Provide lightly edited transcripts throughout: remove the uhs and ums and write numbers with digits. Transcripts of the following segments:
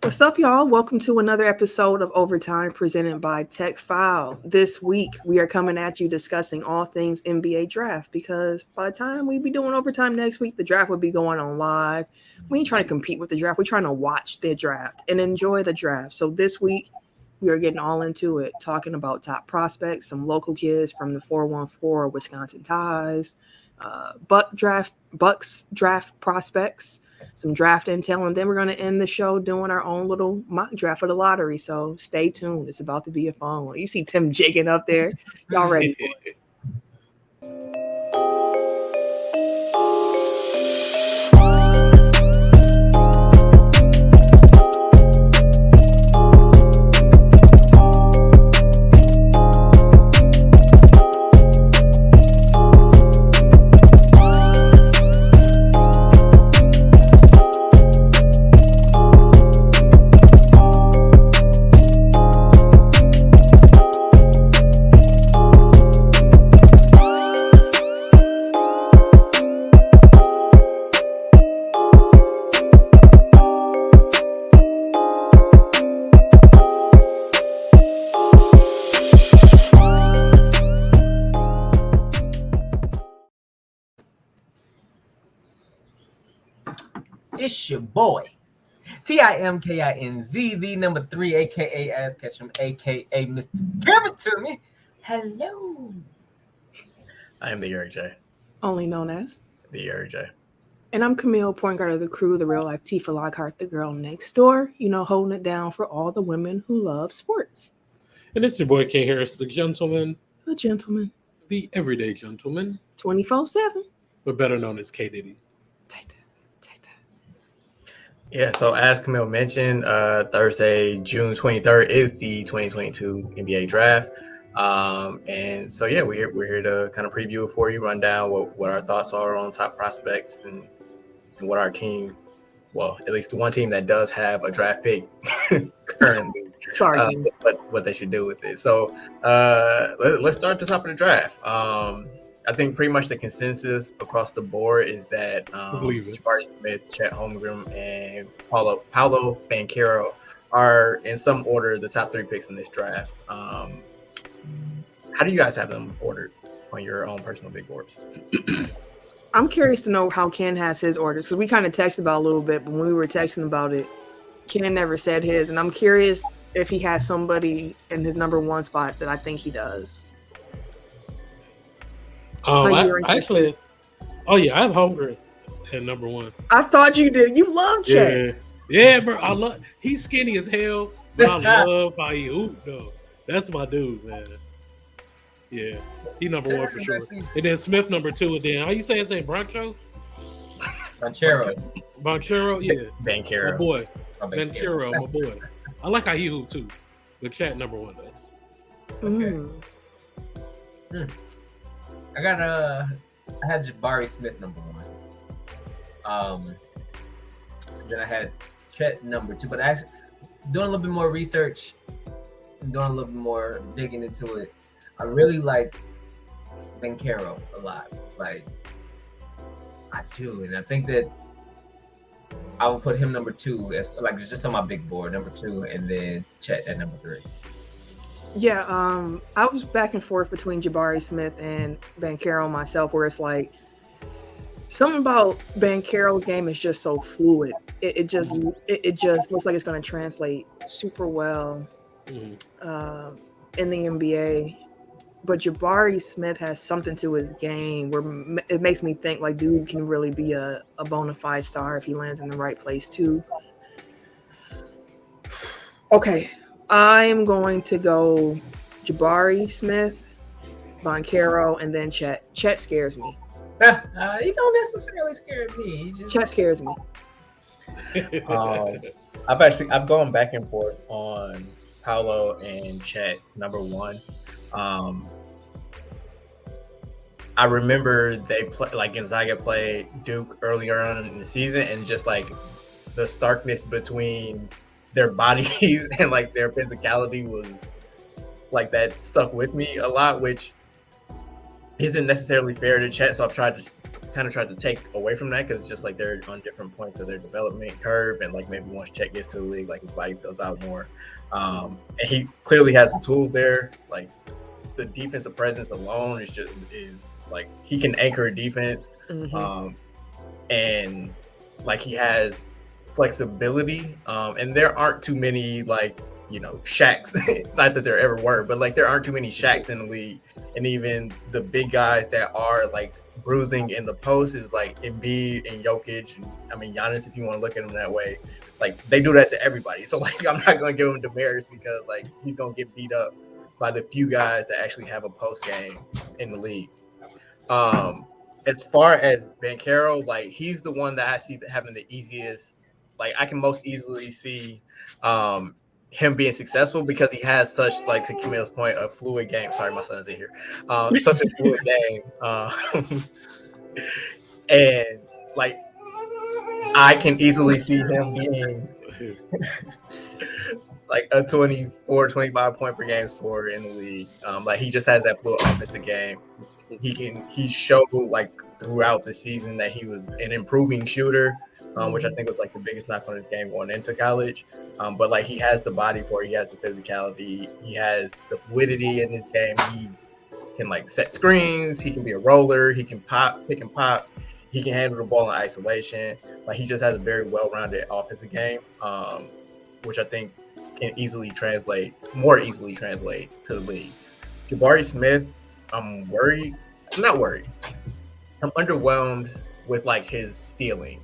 What's up, y'all? Welcome to another episode of Overtime presented by Tech File. This week, we are coming at you discussing all things NBA draft because by the time we be doing overtime next week, the draft will be going on live. We ain't trying to compete with the draft. We're trying to watch the draft and enjoy the draft. So this week, we are getting all into it, talking about top prospects, some local kids from the 414 Wisconsin ties, Bucks draft prospects, some draft intel, and then we're going to end the show doing our own little mock draft for the lottery. So stay tuned. It's about to be a fun one. You see Tim jigging up there. Y'all ready for it? It's your boy, Timkinz, the number 3, aka Ass Ketchum, aka Mr. Give It To Me. Hello. I am the Eric J. Only known as The Eric J. And I'm Camille, point guard of the crew, the real life Tifa Lockhart, the girl next door, holding it down for all the women who love sports. And it's your boy K Harris, the gentleman. The gentleman. The everyday gentleman. 24/7. But better known as K Diddy. Take that. Yeah, so as Camille mentioned, Thursday, June 23rd is the 2022 NBA draft. And so, yeah, we're here to kind of preview it for you, run down what our thoughts are on top prospects and what our team, well, at least the one team that does have a draft pick currently, but what they should do with it. So let's start at the top of the draft. I think pretty much the consensus across the board is that Jabari Smith, Chet Holmgren, and Paulo Banchero are in some order the top 3 picks in this draft. How do you guys have them ordered on your own personal big boards? I'm curious to know how Ken has his orders because we kind of texted about a little bit, but when we were texting about it, Ken never said his, and I'm curious if he has somebody in his number 1 spot that I think he does. I have Holmgren at number 1. I thought you did. You love Chet. Yeah, bro. He's skinny as hell, but I love how he hoop though. That's my dude, man. Yeah, he number 1 for sure. And then Smith number 2, and then how you say his name? Banchero, yeah. Banchero. My boy. Banchero, my boy. I like how he hoop too. But Chet number 1 though. Okay. I had Jabari Smith number 1. Then I had Chet number 2, but actually doing a little bit more research, doing a little bit more digging into it, I really like Banchero a lot. Like, I do, and I think that I would put him number 2 as like just on my big board, number 2, and then Chet at number 3. Yeah, I was back and forth between Jabari Smith and Banchero myself, where it's like something about Banchero's game is just so fluid. It just looks like it's going to translate super well in the NBA. But Jabari Smith has something to his game where it makes me think like dude can really be a bona fide star if he lands in the right place too. Okay. I'm going to go Jabari Smith, Banchero, and then Chet. Chet scares me. He don't necessarily scare me. Chet scares me. I've gone back and forth on Paulo and Chet number 1. I remember Gonzaga played Duke earlier on in the season, and just like the starkness between their bodies and like their physicality was like that stuck with me a lot, which isn't necessarily fair to Chet. So I've tried to kind of tried to take away from that because it's just like they're on different points of their development curve, and like maybe once Chet gets to the league, like his body fills out more. And he clearly has the tools there. Like the defensive presence alone is like he can anchor a defense, and like he has flexibility. And there aren't too many like Shaqs. Not that there ever were, but like there aren't too many Shaqs in the league, and even the big guys that are like bruising in the post is like Embiid and Jokic. I mean Giannis, if you want to look at him that way, like they do that to everybody. So like I'm not going to give him Damaris because like he's going to get beat up by the few guys that actually have a post game in the league. As far as Banchero, like he's the one that I see having the easiest. Like I can most easily see him being successful because he has such, like to Camille's point, a fluid game. Sorry, my son's in here. Such a fluid game. And like I can easily see him being like a 24, 25 point per game scorer in the league. Like he just has that fluid offensive game. He showed like throughout the season that he was an improving shooter, which I think was like the biggest knock on his game going into college. But like he has the body for it, he has the physicality, he has the fluidity in his game. He can like set screens, he can be a roller, he can pick and pop, he can handle the ball in isolation. Like he just has a very well-rounded offensive game, which I think can more easily translate to the league. Jabari Smith, I'm not worried. I'm underwhelmed with like his ceiling.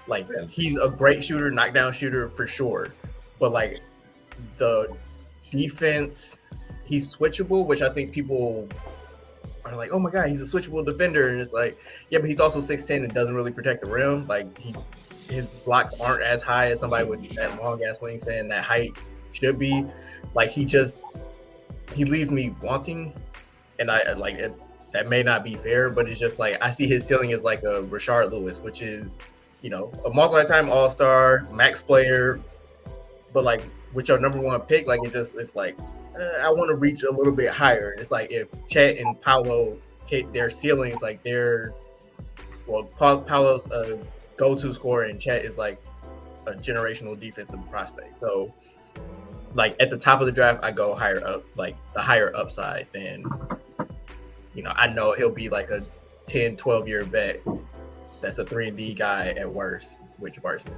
Like he's a great shooter, knockdown shooter for sure. But like the defense, he's switchable, which I think people are like, oh my God, he's a switchable defender. And it's like, yeah, but he's also 6'10" and doesn't really protect the rim. Like his blocks aren't as high as somebody with that long ass wingspan, that height should be. Like he leaves me wanting, and I like it. That may not be fair, but it's just like I see his ceiling as like a Rashard Lewis, which is, a multi-time All-Star, max player, but like with your number one pick, like it's like I want to reach a little bit higher. It's like if Chet and Paolo hit their ceilings, like Paolo's a go-to scorer and Chet is like a generational defensive prospect. So like at the top of the draft, I go higher up, like the higher upside than, I know he'll be like a 10, 12-year vet that's a 3-and-D guy at worst with Jabari Smith.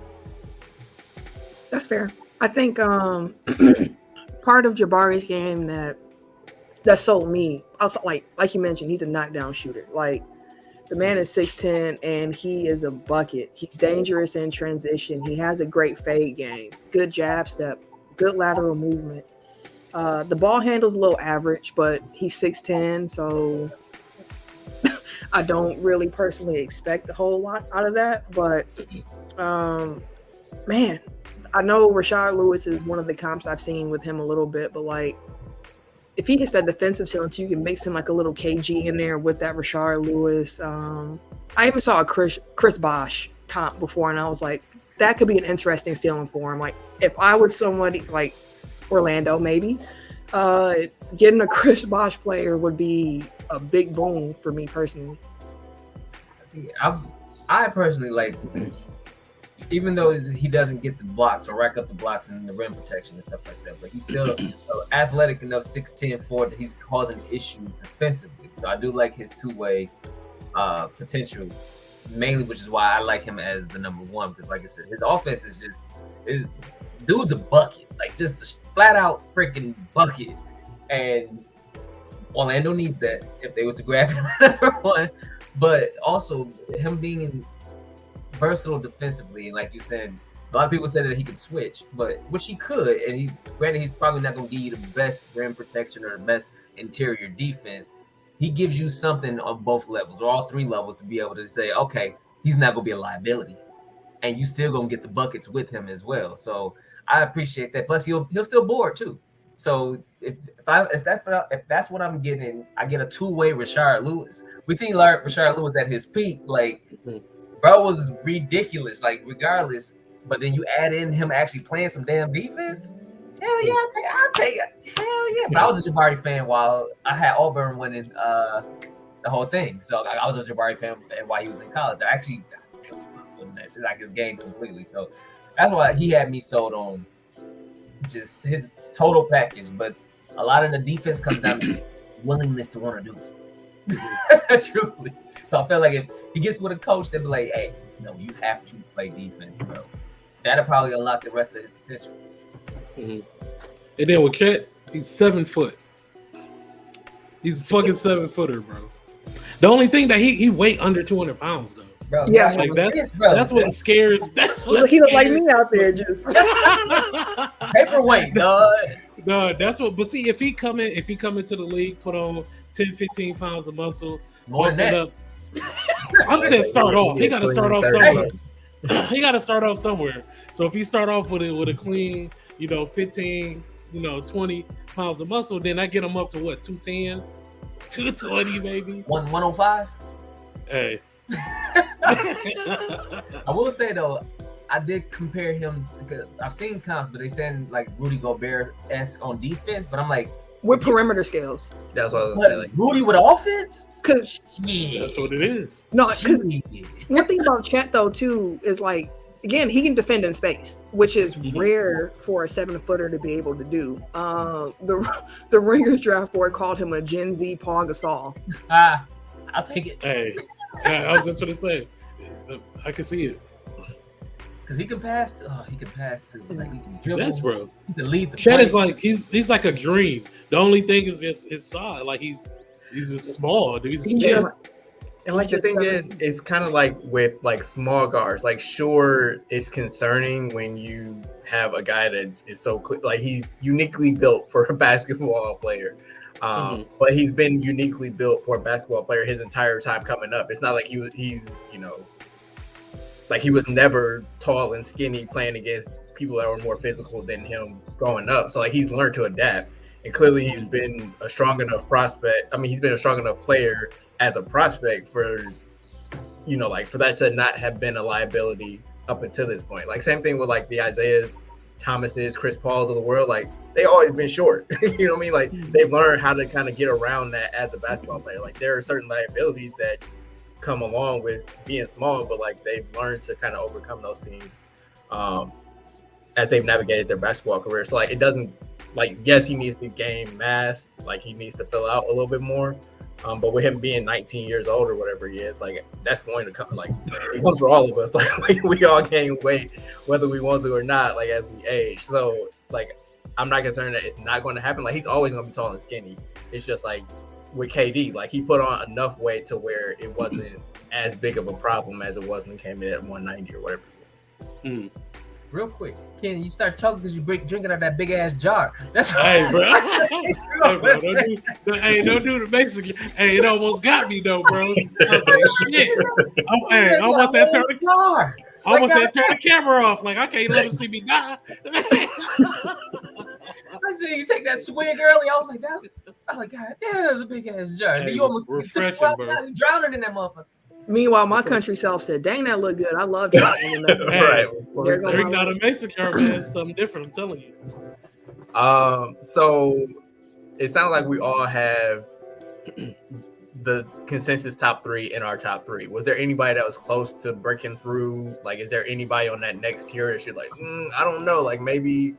That's fair. I think part of Jabari's game that sold me, also like you mentioned, he's a knockdown shooter. Like the man is 6'10" and he is a bucket. He's dangerous in transition. He has a great fade game, good jab step, good lateral movement. The ball handle's a little average, but he's 6'10", so I don't really personally expect a whole lot out of that. But man, I know Rashard Lewis is one of the comps I've seen with him a little bit, but like if he hits that defensive ceiling too, you can mix in like a little KG in there with that Rashard Lewis. I even saw a Chris Bosh comp before, and I was like, that could be an interesting ceiling for him. Like if I was somebody like Orlando, maybe getting a Chris Bosh player would be a big boom for me personally. I personally like, even though he doesn't get the blocks or rack up the blocks and the rim protection and stuff like that, but he's still athletic enough, 6'10" forward that he's causing issues defensively. So I do like his two-way potential, mainly, which is why I like him as the number one, because like I said, his offense is dude's a bucket, like just a flat out freaking bucket. And Orlando needs that if they were to grab him number one. But also him being versatile defensively, and like you said, a lot of people said that he could switch, but which he could, and granted he's probably not going to give you the best rim protection or the best interior defense. He gives you something on both levels or all three levels to be able to say, okay, he's not going to be a liability, and you still going to get the buckets with him as well. So I appreciate that. Plus he'll still board too. So if that's what I'm getting, I get a two-way Rashard Lewis. We seen Rashard Lewis at his peak, like bro was ridiculous, like regardless. But then you add in him actually playing some damn defense. Hell yeah, I'll take it. Hell yeah. But I was a Jabari fan while I had Auburn winning the whole thing. So like, I was a Jabari fan and while he was in college. I actually like his game completely. So that's why he had me sold on just his total package. But a lot of the defense comes down to willingness to want to do it. Truly. So I feel like if he gets with a coach, they'll be like, hey, no, you have to play defense, bro. That'll probably unlock the rest of his potential. Mm-hmm. And then with Chet, he's 7 foot. He's a fucking 7-footer, bro. The only thing that he weigh under 200 pounds though. Bro, Yeah. Like that's what scares. That's what He look like scares- me out there, just paperweight, dog. No, that's what. But see, if he come into the league, put on 10, 15 pounds of muscle, More than that. up. I'm saying start off. He got to start off somewhere. He got to start off somewhere. So if he start off with a clean, 15, 20 pounds of muscle, then I get him up to what, 210, 220 maybe. 105. Hey. I will say though, I did compare him because I've seen comps, but they saying like Rudy Gobert-esque on defense, but I'm like, with perimeter skills. That's what I was what, gonna say. Like, Rudy with offense? Cause Yeah. That's what it is. no, 'cause Shit. one thing about Chet though too is like, again, he can defend in space, which is rare for a 7-footer to be able to do. The Ringers draft board called him a Gen Z Paul Gasol. I'll take it Hey, I was just gonna say, I can see it. because he can pass to. He can pass to. Like he can dribble. That's bro. He can lead the Chet play. is like he's like a dream. The only thing is just his size. Like he's just small, dude. He's He's just, just- and like the thing is, it's kind of like with like small guards. Like, sure, it's concerning when you have a guy that is so like he's uniquely built for a basketball player. But he's been uniquely built for a basketball player his entire time coming up. It's not like he's like he was never tall and skinny playing against people that were more physical than him growing up. So like he's learned to adapt, and clearly he's been a strong enough prospect. I mean, he's been a strong enough player as a prospect for like for that to not have been a liability up until this point. Like same thing with like the Isaiah Thomases, Chris Pauls of the world. Like they always been short. You know what I mean? Like they've learned how to kind of get around that as a basketball player. Like there are certain liabilities that come along with being small, but like they've learned to kind of overcome those things as they've navigated their basketball career. So like it doesn't like, yes, he needs to gain mass, like he needs to fill out a little bit more. But with him being 19 years old or whatever he is, like that's going to come. Like it comes for all of us. Like we all gain weight, whether we want to or not. Like as we age, so like I'm not concerned that it's not going to happen. Like he's always going to be tall and skinny. It's just like with KD, like he put on enough weight to where it wasn't as big of a problem as it was when he came in at 190 or whatever it was. Real quick, Ken, you start choking because you drinking out that big ass jar. That's Hey, bro. Hey, bro, don't do the Mexican. Hey, it almost got me though, bro. I was like, shit. I almost had to turn jar. I almost had to turn the camera off. Like I can't let him see me die. I see you take that swig early. I was like, God damn, that's a big ass jar. Hey, You almost refreshing, took bro. you drowning in that motherfucker. Meanwhile, my country self said, "Dang, that look good. I love driving in that." Hey, Right. There's a- Drinking out a Mexican, man, is something different. I'm telling you. So it sounds like we all have the consensus top 3 in our top 3. Was there anybody that was close to breaking through? Like, is there anybody on that next tier that you're like, I don't know, like maybe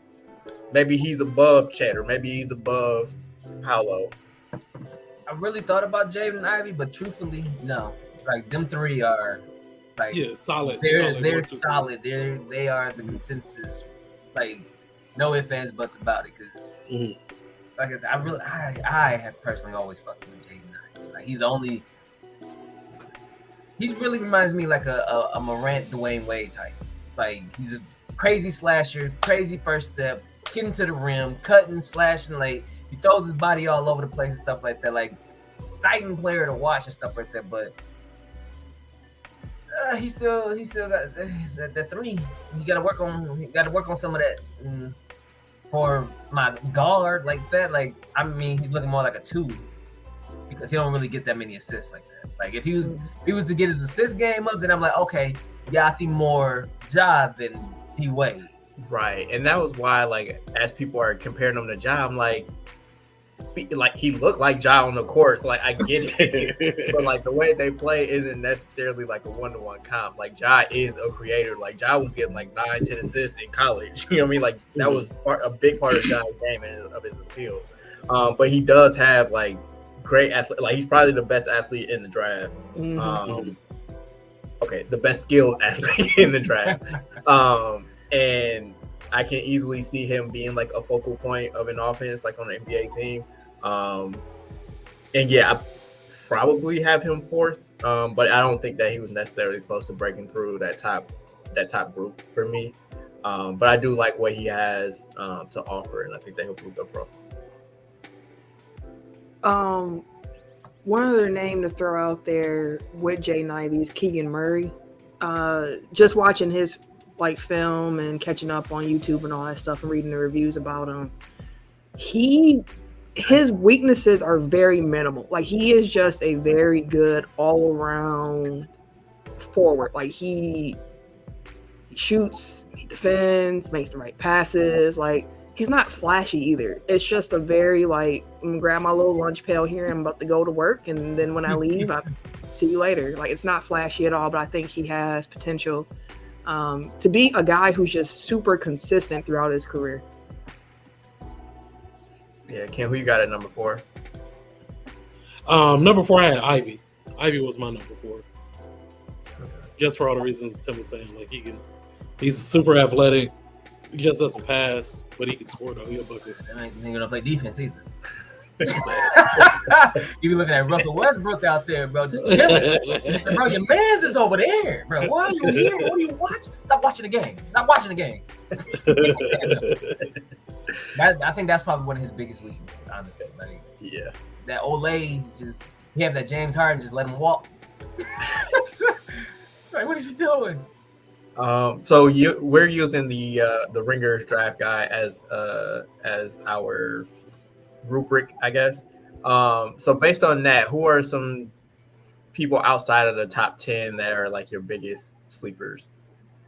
he's above Chet or maybe he's above Paolo? I really thought about Jaden Ivey, but truthfully, no. Like them 3 are like Solid. they're solid. They are the consensus. Like no ifs, ands, buts about it. Because like I said, I have personally always fucked with Jaden Ivey. Like he's the only. He really reminds me like a Morant, Dwayne Wade type. Like he's a crazy slasher, crazy first step, getting to the rim, cutting, slashing. Like he throws his body all over the place and stuff like that. Like exciting player to watch and stuff like that. But he still got that 3. He got to work on some of that. For my guard like that, like I mean, he's looking more like a 2 because he don't really get that many assists like that. Like if he was to get his assist game up, then I'm like, okay, yeah, I see more job than D Wade. Right. And that was why, like, as people are comparing him to Ja, I'm like, like he looked like Ja on the court, so like I get it, but like the way they play isn't necessarily like a 1-to-1 comp. Like Ja is a creator. Like Ja was getting like 9-10 assists in college. You know what I mean? Like that was a big part of Ja's game and of his appeal. But he does have like great athlete. Like he's probably the best athlete in the draft. Okay, the best skilled athlete in the draft. And I can easily see him being like a focal point of an offense, like on an NBA team. And yeah, I probably have him fourth, but I don't think that he was necessarily close to breaking through that top group for me. But I do like what he has to offer, and I think that he'll be a good pro. One other name to throw out there with J90 is Keegan Murray. Just watching his like film and catching up on YouTube and all that stuff and reading the reviews about him, his weaknesses are very minimal. Like he is just a very good all around forward. Like he shoots, he defends, makes the right passes. Like he's not flashy either. It's just a very like, I'm gonna grab my little lunch pail here. I'm about to go to work, and then when I leave, I see you later. Like it's not flashy at all, but I think he has potential to be a guy who's just super consistent throughout his career. Yeah, Ken, who you got at number 4? Number 4, I had Ivy. Ivy was my number 4. Okay. Just for all the reasons Tim was saying, like he's super athletic. He just doesn't pass, but he can score though. He'll bucket. And I ain't gonna play defense either. You be looking at Russell Westbrook out there, bro, just chilling. Bro, your man's is over there, bro. Why are you here? What are you watching? Stop watching the game. Stop watching the game. I think that's probably one of his biggest weaknesses, honestly. Like, yeah, that Olay just he have that James Harden just let him walk. Like, what is you doing? So we're using the Ringers draft guy as our rubric, I guess. So based on that, who are some people outside of the top 10 that are like your biggest sleepers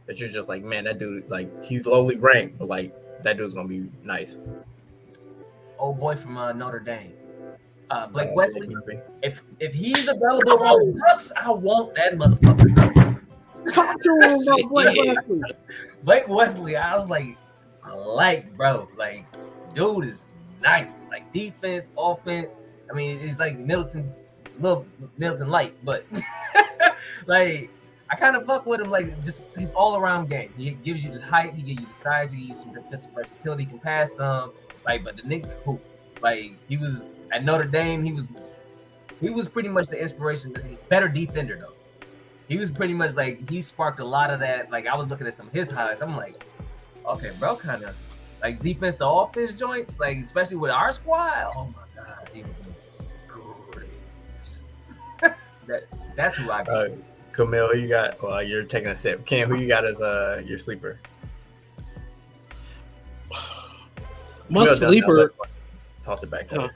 that you're just like, man, that dude, like he's lowly ranked, but like that dude's gonna be nice? Old boy from Notre Dame, Blake Wesley. If he's available on the Bucks, I want that motherfucker. Talk to him about Blake Wesley. Blake Wesley, I was like, bro, like, dude is nice. Like defense, offense. I mean, it's like Middleton light, but like I kind of fuck with him. Like just his all around game. He gives you the height, he gives you the size, he gives you some defensive versatility. He can pass some. Like, but the nigga who, like, he was at Notre Dame. He was pretty much the inspiration. Better defender though. He was pretty much like he sparked a lot of that. Like I was looking at some of his highlights. I'm like, okay, bro, kind of like defense to offense joints. Like especially with our squad. Oh my god, he was great. That's who I got. Camille, who you got? Well, you're taking a sip. Ken, who you got as your sleeper? My sleeper. Toss it back to her.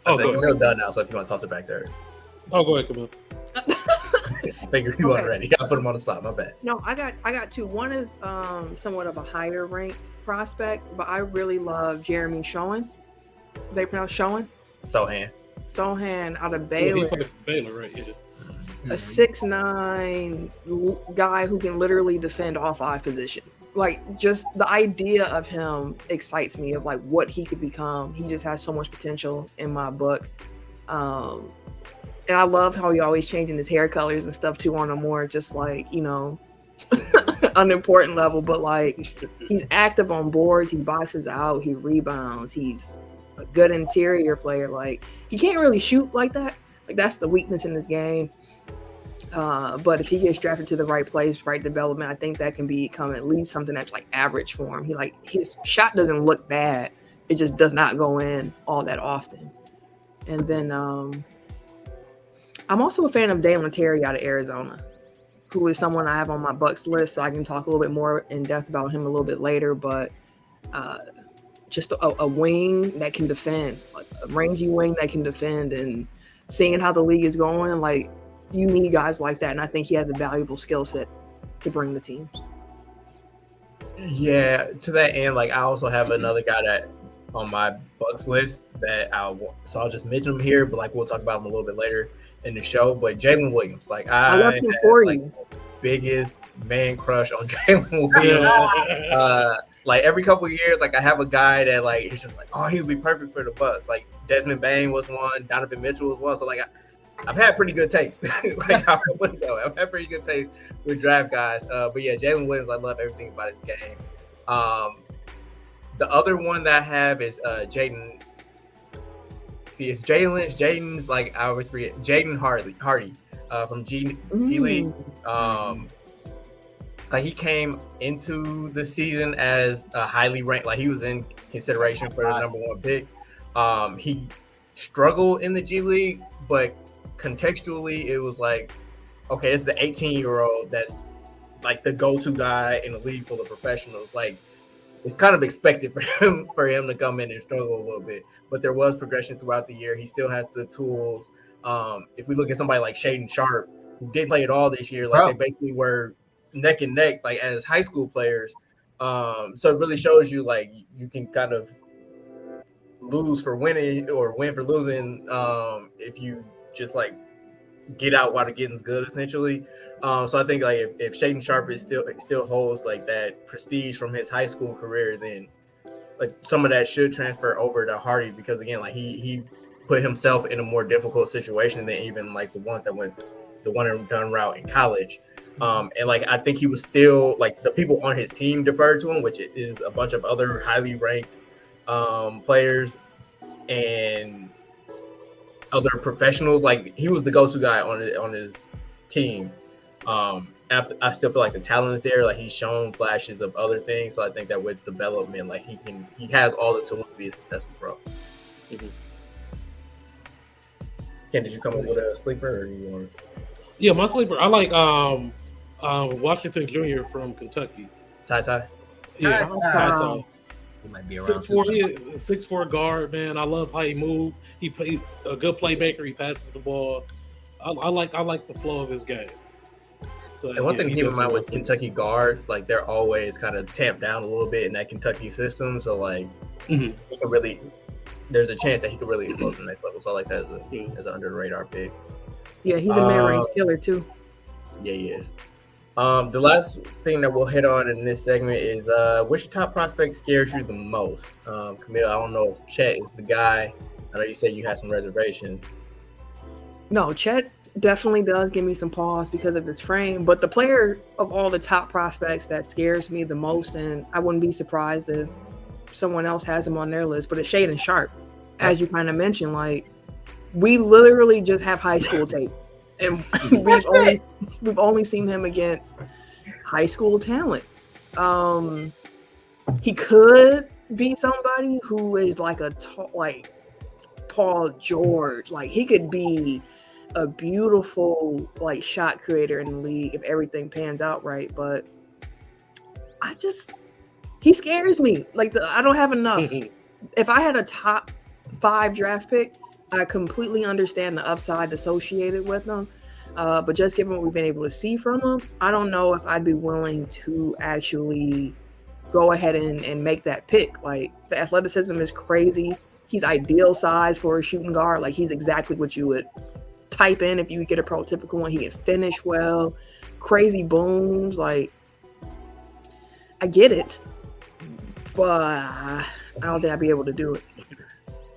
Camille done now, so if you want to toss it back to her. Oh, go ahead, Camille. I figured you weren't ready. I put him on the spot. My bad. No, I got two. One is somewhat of a higher ranked prospect, but I really love Jeremy Sohan. They pronounce Sohan? Sohan out of Baylor. Yeah, he played for Baylor, right? Yeah. A 6'9" guy who can literally defend all 5 positions. Like, just the idea of him excites me, of like what he could become. He just has so much potential in my book. And I love how he always changing his hair colors and stuff too on a more just like, unimportant level. But like, he's active on boards, he boxes out, he rebounds, he's a good interior player. Like, he can't really shoot like that. Like, that's the weakness in this game. But if he gets drafted to the right place, right development, I think that can become at least something that's like average for him. His shot doesn't look bad. It just does not go in all that often. And then I'm also a fan of Dalen Terry out of Arizona, who is someone I have on my Bucks list, so I can talk a little bit more in depth about him a little bit later. But just a wing that can defend, like a rangy wing that can defend, and seeing how the league is going, like, you need guys like that, and I think he has a valuable skill set to bring the teams. Yeah, to that end, like I also have another guy that on my Bucks list that so I'll just mention them here, but like we'll talk about them a little bit later in the show. But Jalen Williams, like I love him have for like you. biggest man crush on Jalen Williams. Like every couple of years, like I have a guy that like it's just like, oh, he would be perfect for the Bucks. Like Desmond Bain was one, Donovan Mitchell was one. So like I've had pretty good taste. Like I've had pretty good taste with draft guys. But yeah, Jalen Williams, I love everything about his game. The other one that I have is Jaden. See, it's Jalen. Jaden's like I always forget. Jaden Hardy from G League. Like he came into the season as a highly ranked. Like he was in consideration for the #1 pick. He struggled in the G League, but contextually, it was like, okay, it's the 18-year-old that's like the go-to guy in a league full of professionals. Like it's kind of expected for him to come in and struggle a little bit, but there was progression throughout the year. He still has the tools. If we look at somebody like Shaden Sharp, who didn't play at all this year, like they basically were neck and neck, like as high school players. So it really shows you like you can kind of lose for winning or win for losing if you just like get out while the getting's good, essentially. So I think like if Shaden Sharp is still holds like that prestige from his high school career, then like some of that should transfer over to Hardy, because again, like he put himself in a more difficult situation than even like the ones that went the one and done route in college. And like I think he was still like the people on his team deferred to him, which is a bunch of other highly ranked players and other professionals. Like he was the go-to guy on his team. I still feel like the talent is there. Like he's shown flashes of other things. So I think that with development, like he has all the tools to be a successful pro. Mm-hmm. Ken, did you come up with a sleeper or you want? Yeah, my sleeper. I like Washington Jr. from Kentucky. Ty. Yeah, Ty. He might be around 6'4" guard, man. I love how he moves. He's a good playmaker. He passes the ball. I like the flow of his game. So, and one thing to keep in mind with Kentucky guards, like they're always kind of tamped down a little bit in that Kentucky system. So like he can really, there's a chance that he could really explode to the next level. So I like that as an under the radar pick. Yeah, he's a mid-range killer too. Yeah, he is. The last thing that we'll hit on in this segment is which top prospect scares you the most? Camille, I don't know if Chet is the guy. I know you said you had some reservations. No, Chet definitely does give me some pause because of his frame, but the player of all the top prospects that scares me the most, and I wouldn't be surprised if someone else has him on their list, but it's Shaden Sharp. As you kind of mentioned, like we literally just have high school tape, and we've only seen him against high school talent. He could be somebody who is like like Paul George. Like he could be a beautiful like shot creator in the league if everything pans out right. But he scares me. Like I don't have enough. If I had a top 5 draft pick, I completely understand the upside associated with them. But just given what we've been able to see from him, I don't know if I'd be willing to actually go ahead and make that pick. Like the athleticism is crazy. He's ideal size for a shooting guard. Like he's exactly what you would type in if you get a prototypical one. He can finish well, crazy booms. Like I get it, but I don't think I'd be able to do it.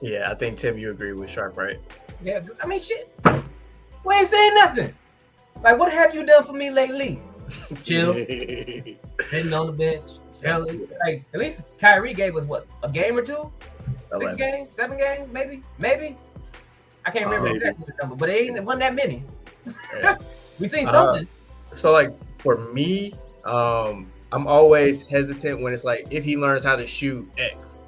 Yeah, I think Tim, you agree with Sharp, right? Yeah, I mean, shit. We ain't saying nothing. Like, what have you done for me lately? Chill, sitting on the bench, chilling. Like, at least Kyrie gave us what, a game or two? 6 games, 7 games, maybe. I can't remember exactly the number, but it wasn't that many. We seen something. So, like, for me, I'm always hesitant when it's like, if he learns how to shoot X,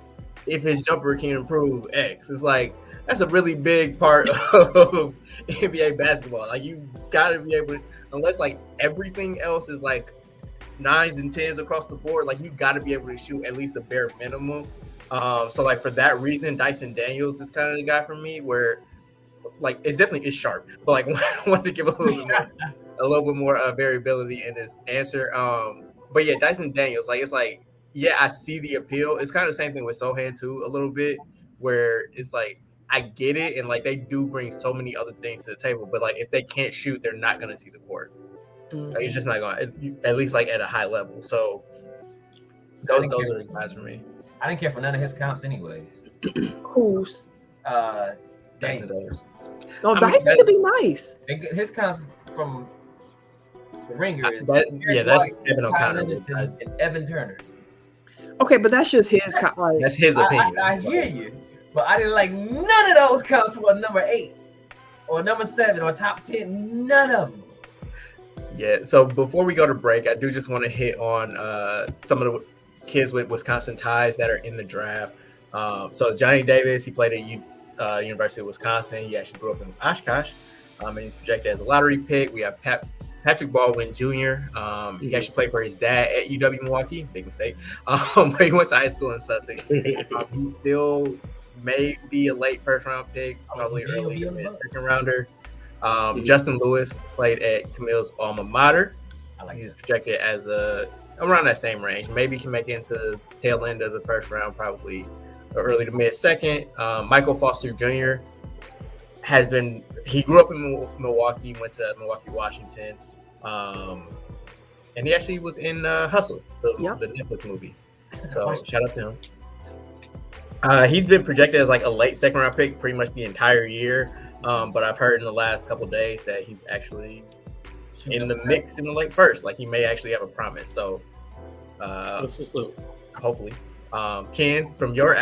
if his jumper can improve X. It's like, that's a really big part of NBA basketball. Like, you gotta be able to, unless like everything else is like 9s and 10s across the board, like you gotta be able to shoot at least a bare minimum. So like for that reason, Dyson Daniels is kind of the guy for me, where like it's sharp, but like I wanted to give a little bit more variability in this answer. But yeah, Dyson Daniels, like it's like yeah, I see the appeal. It's kind of the same thing with Sohan too, a little bit, where it's like I get it, and like they do bring so many other things to the table, but like if they can't shoot, they're not gonna see the court. Like, it's just not going, at least like at a high level. So those are the guys for me. I didn't care for none of his comps, anyways. Who's? Dang. No, I mean, Dice need to be nice. His comps from the Ringer is that's White, Evan O'Connor. and Evan Turner. Okay, but that's just his. Like, That's his opinion. I hear you, but I didn't like none of those comps for number 8 or number 7 or top 10. None of them. Yeah. So before we go to break, I do just want to hit on some of the kids with Wisconsin ties that are in the draft. So Johnny Davis, he played at University of Wisconsin. He actually grew up in Oshkosh, and he's projected as a lottery pick. We have Patrick Baldwin Jr. He actually played for his dad at UW Milwaukee. Big mistake. But he went to high school in Sussex. He still may be a late first-round pick, probably early to mid-second rounder. Justin Lewis played at Camille's alma mater. He's projected as around that same range. Maybe can make it into the tail end of the first round, probably early to mid-second. Michael Foster Jr. He grew up in Milwaukee, went to Milwaukee, Washington. And he actually was in Hustle, the Netflix movie. So shout out to him. He's been projected as like a late second round pick pretty much the entire year. But I've heard in the last couple of days that he's actually in the mix in the late first. Like he may actually have a promise. So that's what's up. Hopefully. Ken, from your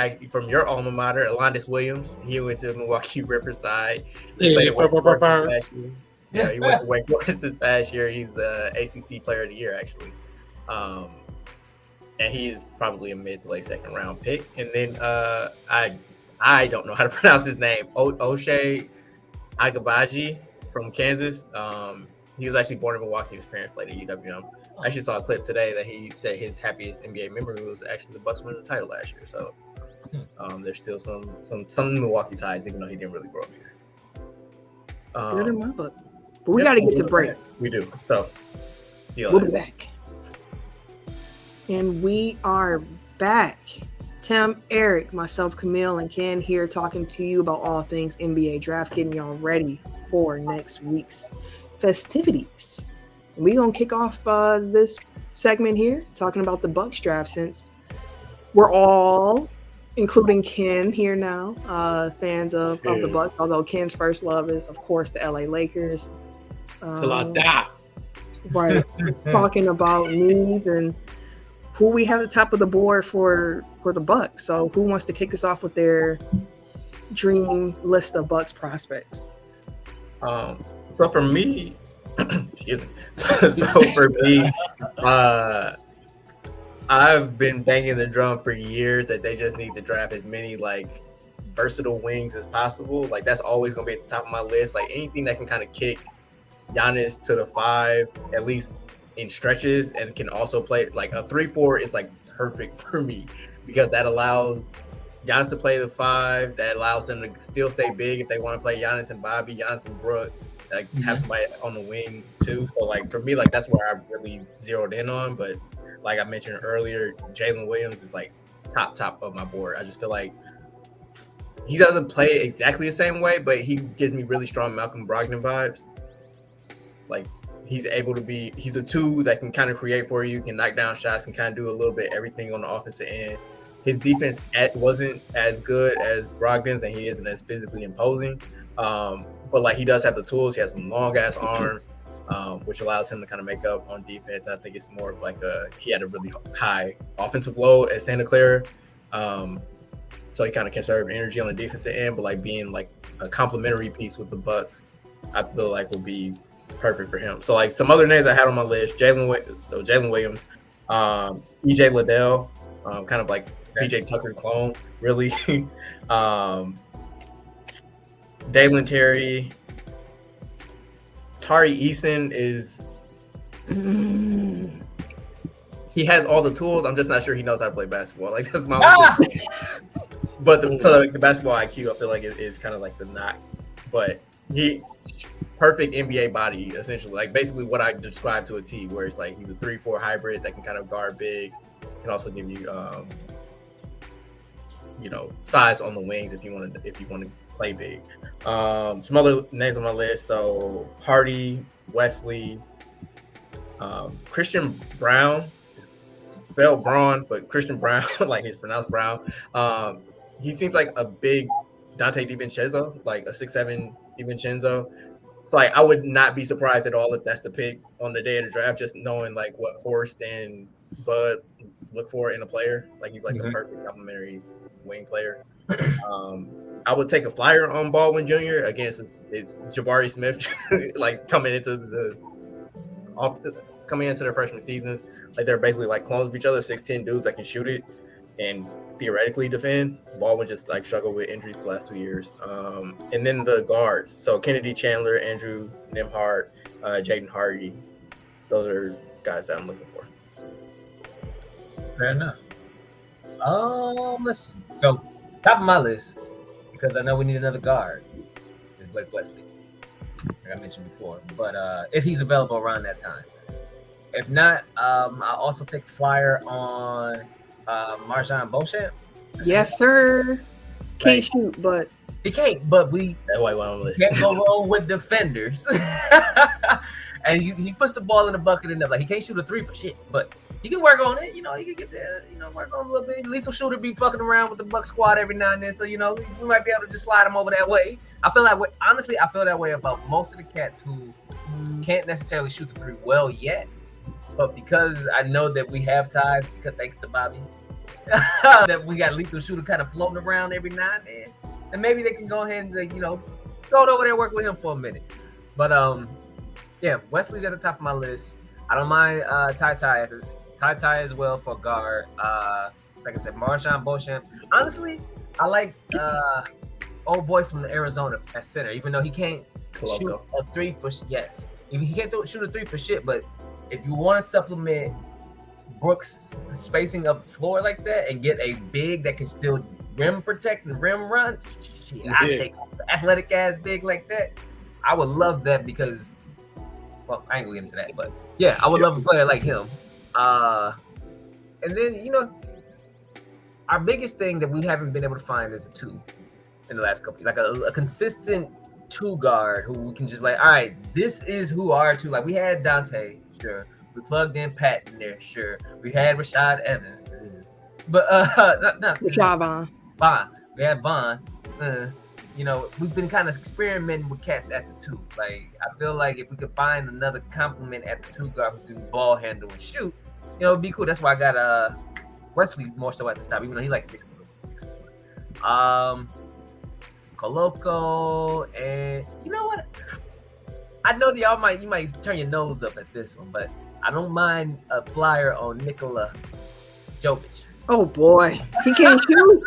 alma mater, Alondes Williams, he went to Milwaukee Riverside. He went to Wake Forest this past year. He's the ACC Player of the Year, actually. And he's probably a mid to late second round pick. And then I don't know how to pronounce his name. O'Shea Agabaji from Kansas. He was actually born in Milwaukee. His parents played at UWM. I actually saw a clip today that he said his happiest NBA memory was actually the Bucks winning the title last year. So there's still some Milwaukee ties, even though he didn't really grow up here. Good in my book. But we got to get to break. We do. So see you later. We'll be back. And we are back. Tim, Eric, myself, Camille, and Ken here talking to you about all things NBA draft, getting y'all ready for next week's festivities. We're going to kick off this segment here talking about the Bucks draft, since we're all, including Ken here now, fans of the Bucks, although Ken's first love is, of course, the LA Lakers. Till I die. Right. It's talking about needs and who we have at the top of the board for the Bucks. So who wants to kick us off with their dream list of Bucks prospects? So for me, excuse me. So for me, I've been banging the drum for years that they just need to draft as many like versatile wings as possible. Like that's always gonna be at the top of my list. Like anything that can kind of kick Giannis to the 5, at least in stretches, and can also play like a 3-4 is like perfect for me because that allows Giannis to play the 5. That allows them to still stay big if they want to play Giannis and Bobby, Giannis and Brooke. Like have somebody on the wing too. So like for me, like that's where I really zeroed in on. But like I mentioned earlier, Jalen Williams is like top of my board. I just feel like he doesn't play exactly the same way, but he gives me really strong Malcolm Brogdon vibes. Like he's a 2 that can kind of create for you, can knock down shots, can kind of do a little bit everything on the offensive end. His defense wasn't as good as Brogdon's, and he isn't as physically imposing. But like he does have the tools. He has some long ass arms, which allows him to kind of make up on defense. And I think it's more of like he had a really high offensive load at Santa Clara. So he kind of conserve energy on the defensive end, but like being like a complementary piece with the Bucks, I feel like would be perfect for him. So like some other names I had on my list: Jalen Williams, EJ Liddell, kind of like PJ Tucker clone, really. Dalen Terry, Tari Eason is. He has all the tools. I'm just not sure he knows how to play basketball. Like that's my. But the basketball IQ, I feel like is kind of like the knock. But he perfect NBA body, essentially. Like basically what I described to a T, where it's like he's a 3-4 hybrid that can kind of guard bigs. can also give you size on the wings if you want to play big. Some other names on my list: so Hardy, Wesley, Christian Brown, spelled Braun, but Christian Brown, like he's pronounced Brown. He seems like a big Dante DiVincenzo, like a 6'7" DiVincenzo. So like I would not be surprised at all if that's the pick on the day of the draft, just knowing like what Horst and Bud look for in a player. Like he's like the perfect complementary wing player. I would take a flyer on Baldwin Jr. Against it's Jabari Smith, like coming into their freshman seasons. Like they're basically like clones of each other, 6'10" dudes that can shoot it and theoretically defend. Baldwin just like struggled with injuries the last 2 years. And then the guards. So Kennedy Chandler, Andrew Nembhard, Jaden Hardy. Those are guys that I'm looking for. Fair enough. Let's see. So top of my list, because I know we need another guard, is Blake Wesley, like I mentioned before. But if he's available around that time. If not, I'll also take a flyer on Marjan Beauchamp. Yes, sir. Can't shoot, but he can't. But we That's why on the list. can't go wrong with defenders. And he puts the ball in the bucket and like he can't shoot a three for shit, but he can work on it. He can get there. Work on a little bit. Lethal Shooter be fucking around with the Buck squad every now and then, so we might be able to just slide him over that way. I feel that way. Honestly, I feel that way about most of the cats who can't necessarily shoot the three well yet. But because I know that we have ties, because thanks to Bobby, that we got Lethal Shooter kind of floating around every now and then, and maybe they can go ahead and go over there and work with him for a minute. But yeah, Wesley's at the top of my list. I don't mind Ty as well for guard. Like I said, Marjan Beauchamp. Honestly, I like old boy from Arizona at center, even though he can't shoot a three for yes. He can't shoot a three for shit, but if you want to supplement Brooks' spacing up the floor like that and get a big that can still rim protect and rim run, shit, I take the athletic ass big like that. I would love that because, well, I ain't gonna get into that, but yeah, I would love a player like him. And then our biggest thing that we haven't been able to find is a two in the last couple, like a consistent two guard who we can just like, all right, this is who our two. Like we had Dante. Sure. We plugged in Pat in there, sure. We had Rashad Evans. But not Rashad Vaughn. We had Vaughn. We've been kind of experimenting with cats at the two. Like I feel like if we could find another complement at the two guard who can ball handle and shoot, it'd be cool. That's why I got Wesley more so at the top, even though he like 6'4". Koloko, and you know what? I know that you might turn your nose up at this one, but I don't mind a flyer on Nikola Jokic. Oh boy, he can't shoot.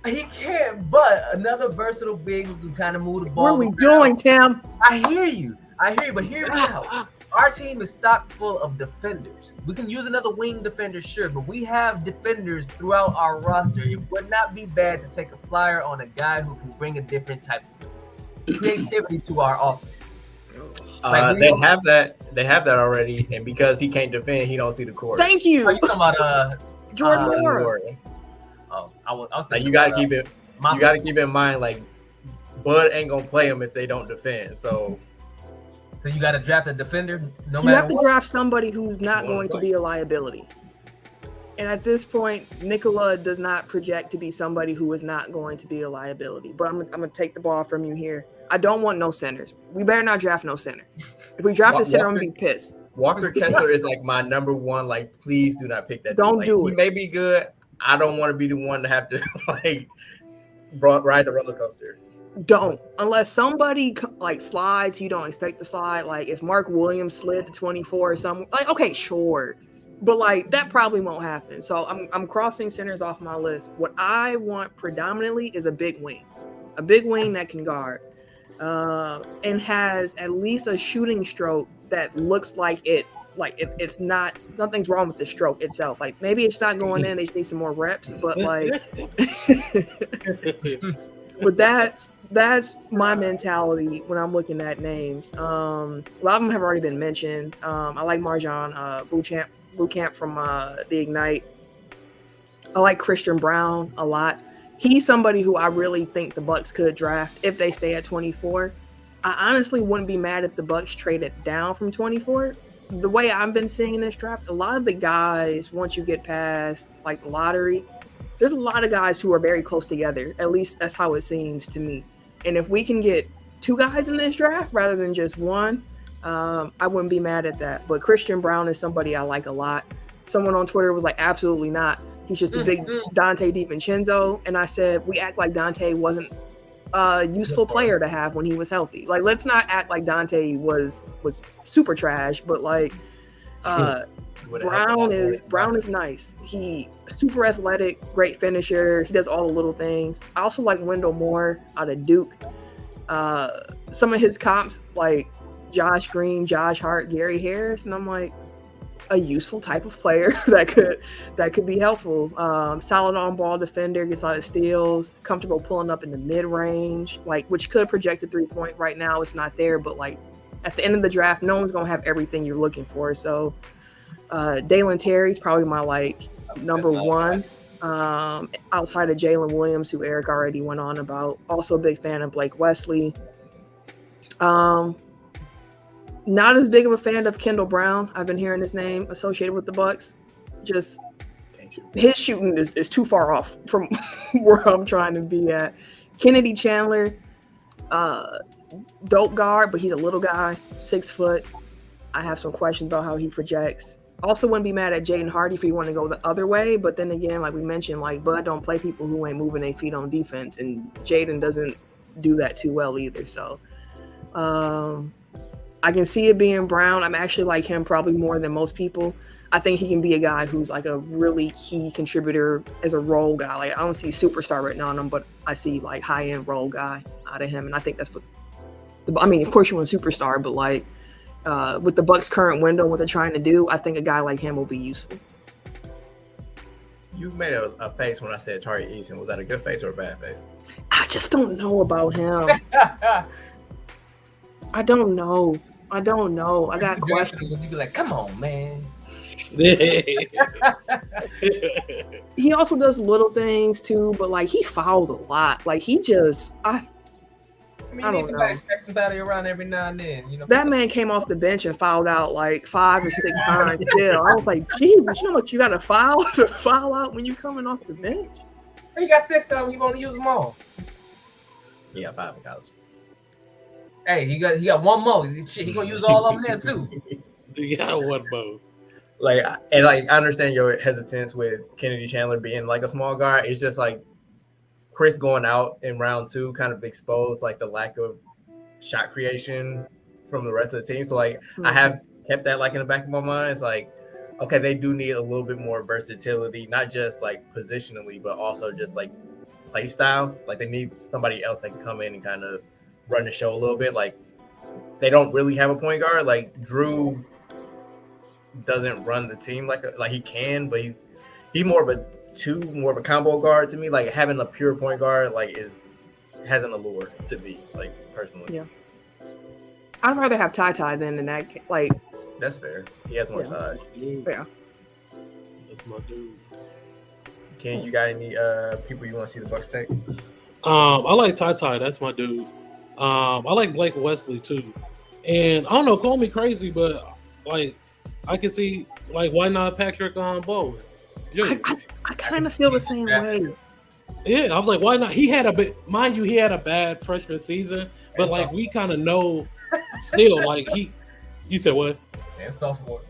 He can't, but another versatile big who can kind of move the ball. What are we doing, Tim? I hear you, but hear me out. Our team is stocked full of defenders. We can use another wing defender, sure, but we have defenders throughout our roster. It would not be bad to take a flyer on a guy who can bring a different type of creativity to our offense. They have that already, and because he can't defend, he don't see the court. Thank you. Are you talking about Jordan Moore? Oh, I was like you got to keep it. You got to keep in mind, like Bud ain't gonna play him if they don't defend. So you got to draft a defender. No you matter have to draft somebody who's not going to be a liability. And at this point, Nikola does not project to be somebody who is not going to be a liability. But I'm gonna take the ball from you here. I don't want no centers. We better not draft no center. If we draft a center, I'm gonna be pissed. Walker Kessler is like my number one. Like, please do not pick that. Don't do it. He may be good. I don't want to be the one to have to like ride the roller coaster. Don't, unless somebody like slides. You don't expect to slide. Like if Mark Williams slid to 24 or something. Like okay, sure, but like that probably won't happen. So I'm crossing centers off my list. What I want predominantly is a big wing that can guard. And has at least a shooting stroke that looks like it's not, nothing's wrong with the stroke itself. Like maybe it's not going in, they just need some more reps, but like but that's my mentality when I'm looking at names. A lot of them have already been mentioned. I like Marjan boot camp from the Ignite. I like Christian Brown a lot. He's somebody who I really think the Bucks could draft if they stay at 24. I honestly wouldn't be mad if the Bucks traded down from 24. The way I've been seeing in this draft, a lot of the guys, once you get past like the lottery, there's a lot of guys who are very close together. At least that's how it seems to me. And if we can get 2 guys in this draft rather than just 1, I wouldn't be mad at that. But Christian Brown is somebody I like a lot. Someone on Twitter was like, absolutely not. He's just a big Dante DiVincenzo. And I said, we act like Dante wasn't a useful player to have when he was healthy. Like, let's not act like Dante was super trash, but like Brown is nice. He super athletic, great finisher. He does all the little things. I also like Wendell Moore out of Duke. Some of his comps like Josh Green, Josh Hart, Gary Harris, and I'm like, a useful type of player that could be helpful. Solid on-ball defender, gets a lot of steals, comfortable pulling up in the mid-range, like which could project a 3-point. Right now, it's not there, but like at the end of the draft, no one's gonna have everything you're looking for. So Dalen Terry's probably my like number 1 outside of Jalen Williams, who Eric already went on about. Also a big fan of Blake Wesley. Not as big of a fan of Kendall Brown. I've been hearing his name associated with the Bucks. Just his shooting is too far off from where I'm trying to be at. Kennedy Chandler, dope guard, but he's a little guy, 6 foot. I have some questions about how he projects. Also wouldn't be mad at Jaden Hardy if he want to go the other way, but then again, like we mentioned, like Bud don't play people who ain't moving their feet on defense, and Jaden doesn't do that too well either. So I can see it being Brown. I'm actually like him probably more than most people. I think he can be a guy who's like a really key contributor as a role guy. Like I don't see superstar written on him, but I see like high-end role guy out of him. And I think that's what of course you want a superstar, but like with the Bucks' current window, what they're trying to do, I think a guy like him will be useful. You made a face when I said Tari Eason. Was that a good face or a bad face? I just don't know about him. I don't know. I got questions. You be like, come on, man. He also does little things too, but like he fouls a lot. Like he just, I need somebody to smack somebody around every now and then. You know, that man came off the bench and fouled out like 5 or 6 times. Still, I was like, Jesus, you know what? You got to foul out when you're coming off the bench. He got 6 of them. He won't use them all. He got 5 in college. Hey, he got 1 more. Shit, he gonna use all of them there too. He got 1 more. I understand your hesitance with Kennedy Chandler being like a small guard. It's just like Chris going out in round 2 kind of exposed like the lack of shot creation from the rest of the team. So like I have kept that like in the back of my mind. It's like, okay, they do need a little bit more versatility, not just like positionally, but also just like play style. Like they need somebody else that can come in and kind of run the show a little bit. Like they don't really have a point guard. Like Drew doesn't run the team like he can, but he's more of a combo guard to me. Like having a pure point guard has an allure to me, like personally. Yeah, I'd rather have Ty than that. Like that's fair. He has more size. Yeah, that's my dude. Ken, you got any people you want to see the Bucks take? I like Ty. That's my dude. I like Blake Wesley too, and I don't know, call me crazy, but like I can see like why not Patrick Bowen? I kind of feel the same way. Yeah, I was like, why not? He had a bad freshman season, but like we kind of know still like you said what? And sophomore.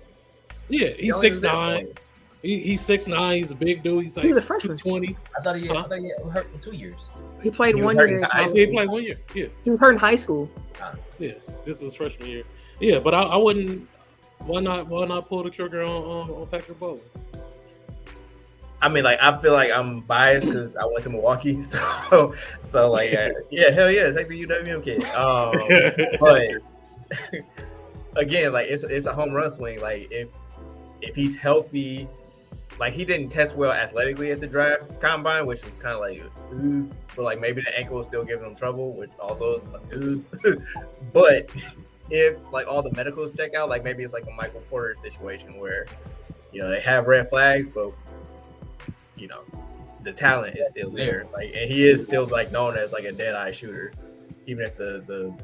Yeah, he's 6'9". He's 6'9". He's a big dude. He's like 220. I thought he hurt for 2 years. He played 1 year. He played 1 year. Yeah. He was hurt in high school. Yeah, this is his freshman year. Yeah, but I wouldn't. Why not pull the trigger on Patrick Bowen? I mean, like I feel like I'm biased because I went to Milwaukee, so like yeah, hell yeah, take the UWM kid. But again, like it's a home run swing. Like if he's healthy, like he didn't test well athletically at the draft combine, which was kind of like, but like maybe the ankle is still giving him trouble, which also is like, but if like all the medicals check out, like maybe it's like a Michael Porter situation where they have red flags, but the talent is still there. Like, and he is still like known as like a dead eye shooter, even if the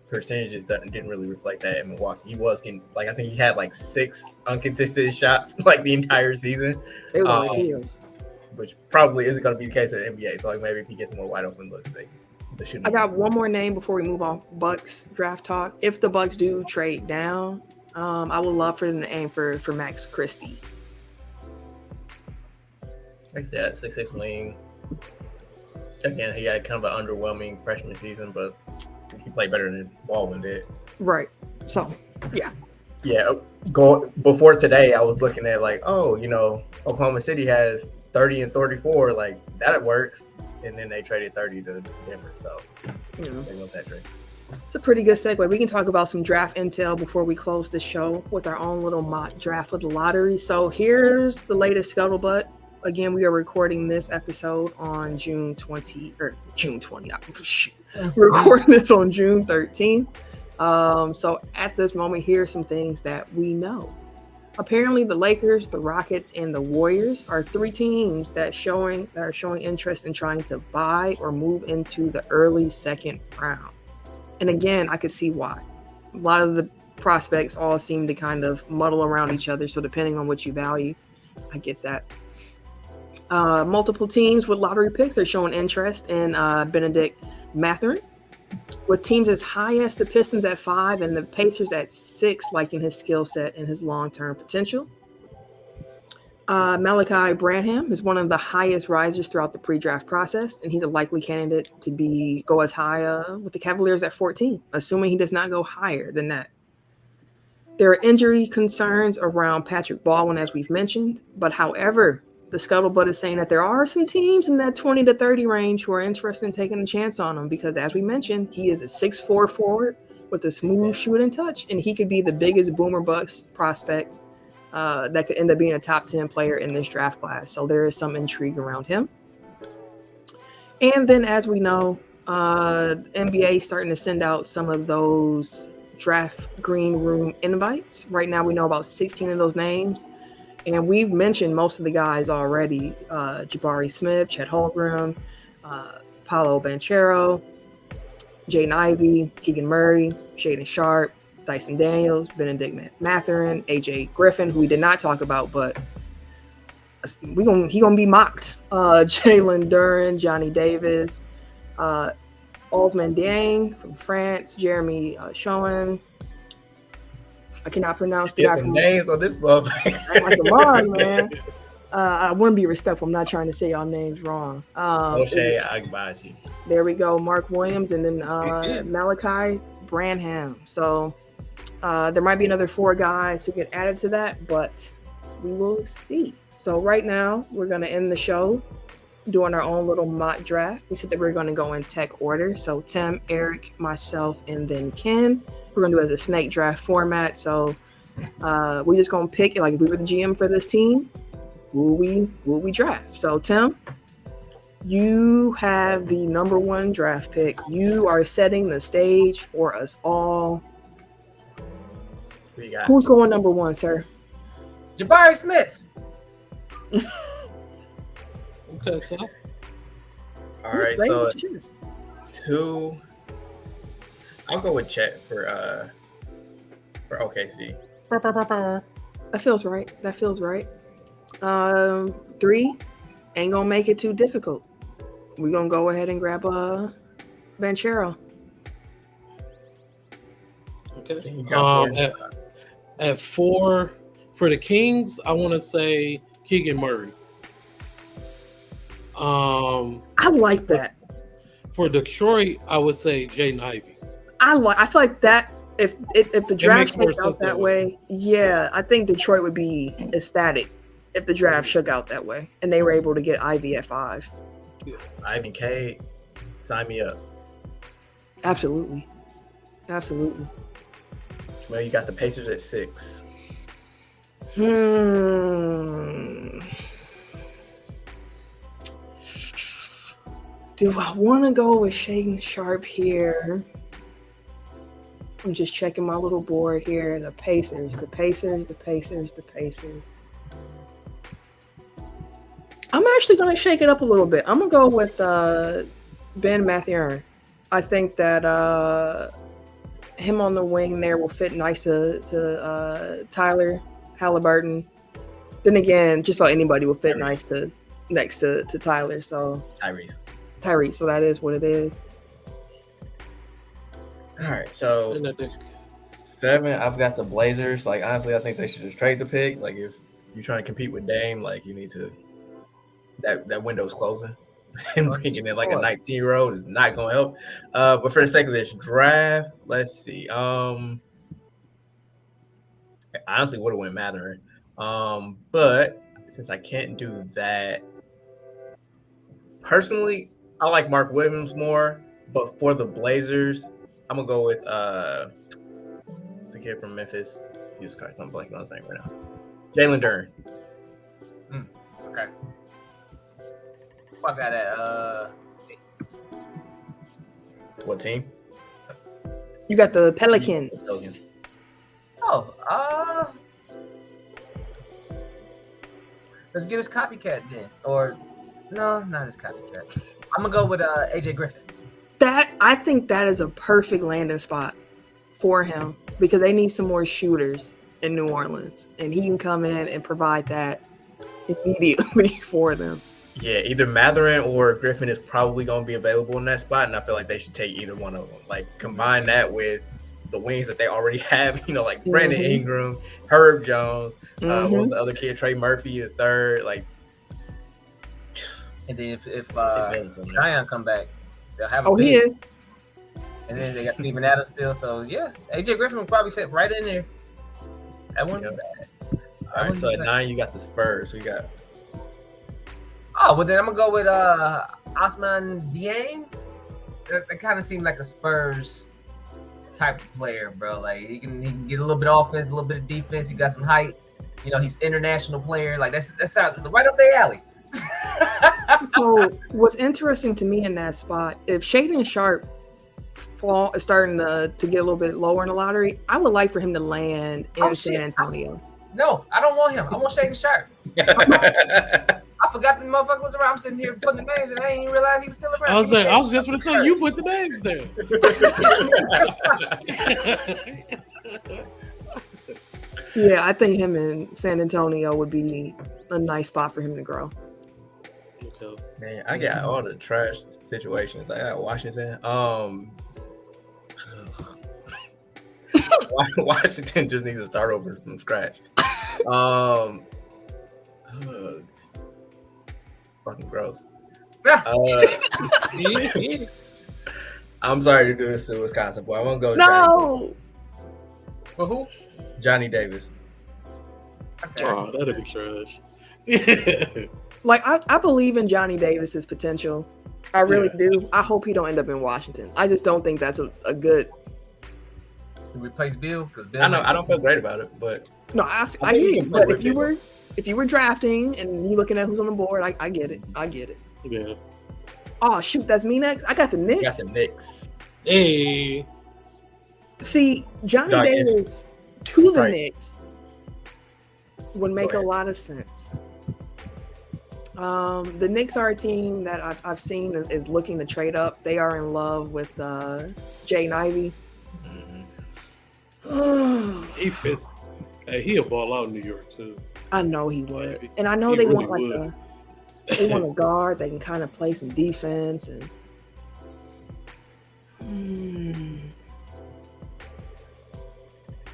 percentages didn't really reflect that in Milwaukee. He was getting, like, I think he had like 6 uncontested shots like the entire season, It was on his heels. which probably isn't going to be the case in the NBA. So like maybe if he gets more wide open looks, the shooting. I got one more name before we move on. Bucks draft talk. If the Bucks do trade down, I would love for them to aim for Max Christie. Like that 6'6" wing. Again, he had kind of an underwhelming freshman season, but he played better than Baldwin did. Right. So, yeah. Yeah. Before today, I was looking at like, Oklahoma City has 30 and 34. Like, that works. And then they traded 30 to Denver. So, they want that trade. It's a pretty good segue. We can talk about some draft intel before we close the show with our own little mock draft of the lottery. So, here's the latest scuttlebutt. Again, we are recording this episode on June 20. We're recording this on June 13th. So at this moment, here are some things that we know. Apparently, the Lakers, the Rockets, and the Warriors are 3 teams that are showing interest in trying to buy or move into the early second round. And again, I could see why. A lot of the prospects all seem to kind of muddle around each other. So depending on what you value, I get that. Multiple teams with lottery picks are showing interest in Benedict Mathurin, with teams as high as the Pistons at 5 and the Pacers at 6 liking his skill set and his long-term potential. Malachi Branham is one of the highest risers throughout the pre-draft process, and he's a likely candidate to go as high with the Cavaliers at 14, assuming he does not go higher than that. There are injury concerns around Patrick Baldwin, as we've mentioned, but however, the scuttlebutt is saying that there are some teams in that 20 to 30 range who are interested in taking a chance on him because, as we mentioned, he is a 6'4" forward with a smooth shooting touch, and he could be the biggest boomer bust prospect that could end up being a top 10 player in this draft class. So there is some intrigue around him. And then, as we know, NBA is starting to send out some of those draft green room invites. Right now, we know about 16 of those names. And we've mentioned most of the guys already. Jabari Smith, Chet Holmgren, Paolo Banchero, Jaden Ivey, Keegan Murray, Shaedon Sharpe, Dyson Daniels, Benedict Mathurin, AJ Griffin, who we did not talk about, but he gonna be mocked. Jalen Duren, Johnny Davis, Ousmane Dieng from France, Jeremy Schoen. I cannot pronounce the guy from names on this motherfucker. Like, come on, man. I want to be respectful. I'm not trying to say y'all names wrong. Moshe Agbaji. There we go. Mark Williams and then Malachi Branham. So there might be another 4 guys who get added to that, but we will see. So right now, we're going to end the show doing our own little mock draft. We said that we're going to go in tech order. So Tim, Eric, myself, and then Ken. We're going to do it as a snake draft format. So we're just going to pick, like, if we were the GM for this team, who we draft. So Tim, you have the number 1 draft pick. You are setting the stage for us all. Who you got? Who's going number 1, sir? Jabari Smith. Okay, so. All right, so 2. I'll go with Chet for OKC. That feels right. 3 ain't gonna make it too difficult. We're gonna go ahead and grab Banchero. Okay. At 4 for the Kings, I want to say Keegan Murray. I like that. For Detroit, I would say Jaden Ivey. I feel like that if the draft shakes out that way, yeah, I think Detroit would be ecstatic if the draft shook out that way and they were able to get Ivy at 5. Yeah. Ivy K, sign me up. Absolutely. Well, you got the Pacers at 6. Do I want to go with Shaedon Sharpe here? I'm just checking my little board here. The Pacers. I'm actually going to shake it up a little bit. I'm going to go with Ben Mathurin. I think that him on the wing there will fit nice to Tyler Halliburton. Then again, just about anybody will fit nice next to Tyler. So Tyrese. So that is what it is. All right. So 7, I've got the Blazers. Like, honestly, I think they should just trade the pick. Like, if you're trying to compete with Dame, like, you need to that window's closing. And bringing in like a 19-year-old is not going to help. But for the sake of this draft, let's see. I honestly would have went Mathurin. But since I can't do that, personally, I like Mark Williams more. But for the Blazers, I'm gonna go with the kid from Memphis. Jesus Christ, I'm blanking on his name right now. Jalen Duren. Okay. I got that. What team? You got the Pelicans. Let's get his copycat then. Or no, not his copycat. I'm gonna go with AJ Griffin. I think that is a perfect landing spot for him because they need some more shooters in New Orleans, and he can come in and provide that immediately for them. Yeah, either Mathurin or Griffin is probably going to be available in that spot, and I feel like they should take either one of them. Like, combine that with the wings that they already have, like Brandon Ingram, Herb Jones, what was the other kid, Trey Murphy, the third. Like, and then if Zion come back, they'll have he is. And then they got Steven Adams still. So, yeah, AJ Griffin will probably fit right in there. That wouldn't be bad. All right, so at 9, you got the Spurs. So you got... Oh, well, then I'm going to go with Osman Dieng. That kind of seemed like a Spurs type of player, bro. Like, he can get a little bit of offense, a little bit of defense. He got some height. He's international player. Like, that's right up their alley. So, what's interesting to me in that spot, if Shaedon Sharpe is starting to get a little bit lower in the lottery, I would like for him to land in San Antonio. No, I don't want him. I want Shaedon Sharpe. I forgot the motherfucker was around. I'm sitting here putting the names, and I didn't even realize he was still around. I was just going to say, you put the names there. Yeah, I think him in San Antonio would be a nice spot for him to grow. Okay. Man, I got all the trash situations. I got Washington. Washington just needs to start over from scratch. Fucking gross. I'm sorry to do this to Wisconsin, boy. I won't go. No. For who? Johnny Davis. Okay. Oh, that'd be trash. Like I believe in Johnny Davis's potential. I really do. I hope he don't end up in Washington. I just don't think that's a good. To replace Bill, because Bill. I know. I don't feel great about it, but no, I hear you. But if you were drafting and you looking at who's on the board, I get it. Yeah. Oh shoot, that's me next. I got the Knicks. You got the Knicks. Hey. See, Johnny Davis to the Knicks would make a lot of sense. The Knicks are a team that I've seen is looking to trade up. They are in love with Jaden Ivey. He fits. Hey, he'll ball out in New York too. I know he would, and I know they really want they want a guard that can kind of play some defense and.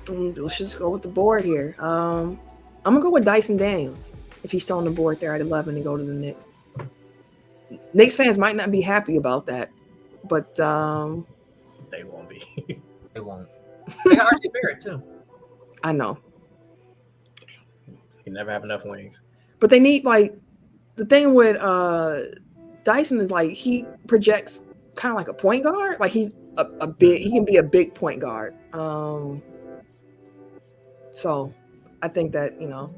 Let's just go with the board here. I'm gonna go with Dyson Daniels if he's still on the board there at 11 and go to the Knicks. Knicks fans might not be happy about that, but they won't be. They won't. They got RJ Barrett too. I know. You never have enough wings. But they need the thing with Dyson is he projects kind of like a point guard. Like he's he can be a big point guard. So I think that, and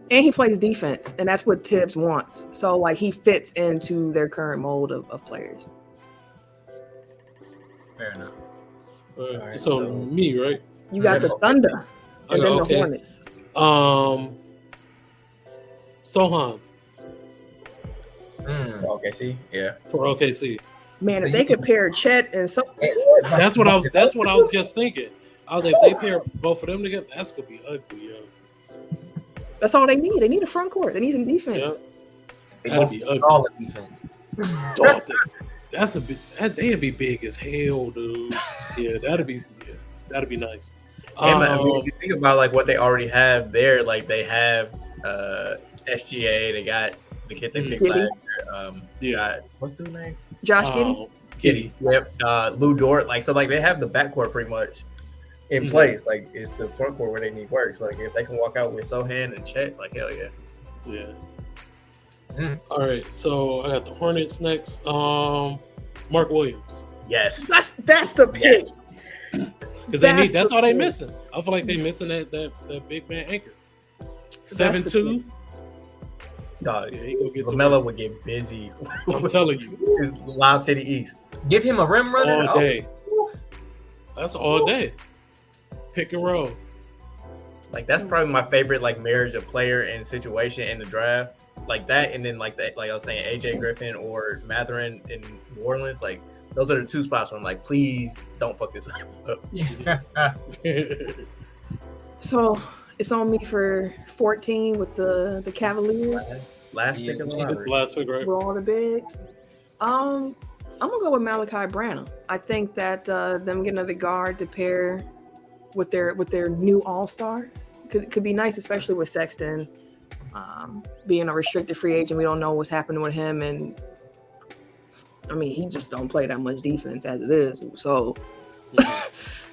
he plays defense, and that's what Tibbs wants. So he fits into their current mold of players. Fair enough. Right, so me, right? You got the Thunder and then the Hornets. Sohan. For OKC, yeah. for OKC. Man, So if you they can- could pair Chet and some, That's what I was just thinking. I was like, if they pair both of them together, that's gonna be ugly, yo. that's all they need. They need a front court. They need some defense. They That'd both be ugly. all the defense. Dog, that's a bit. They'd be big as hell, dude. Yeah, that'd be nice. And I mean, if you think about like what they already have there, like they have SGA, they got the kid they picked Giddy. last year. Yeah. got- what's the name? Josh Giddey. Giddy. Yep. Lou Dort. Like so, like they have the backcourt pretty much in Mhm. place. Like it's the front court where they need work. So like if they can walk out with Sohan and Chet, like hell yeah. Yeah. Mm. All right, so I got the Hornets next. Mark Williams, Yes. That's the pick. Yes. because they need. That's That's the all they pick. missing. I feel like they missing that big man anchor. the 7-2. Dog. Yeah, he gonna get to LaMelo would get busy. I'm telling you, Lob City East. Give him a rim runner. all day. That's all day. Pick and roll. Like that's probably my favorite like marriage of player and situation in the draft. Like that, and then like that, like I was saying, AJ Griffin or Matherin in New Orleans. Like those are the two spots where I'm like, please don't fuck this up. So it's on me for 14 with the Cavaliers. Last pick of the It's lottery. last pick, right? For all the bigs. I'm gonna go with Malachi Branham. I think that them getting another guard to pair with their new all-star could be nice, especially with Sexton being a restricted free agent. We don't know what's happening with him, and I mean he just don't play that much defense as it is. So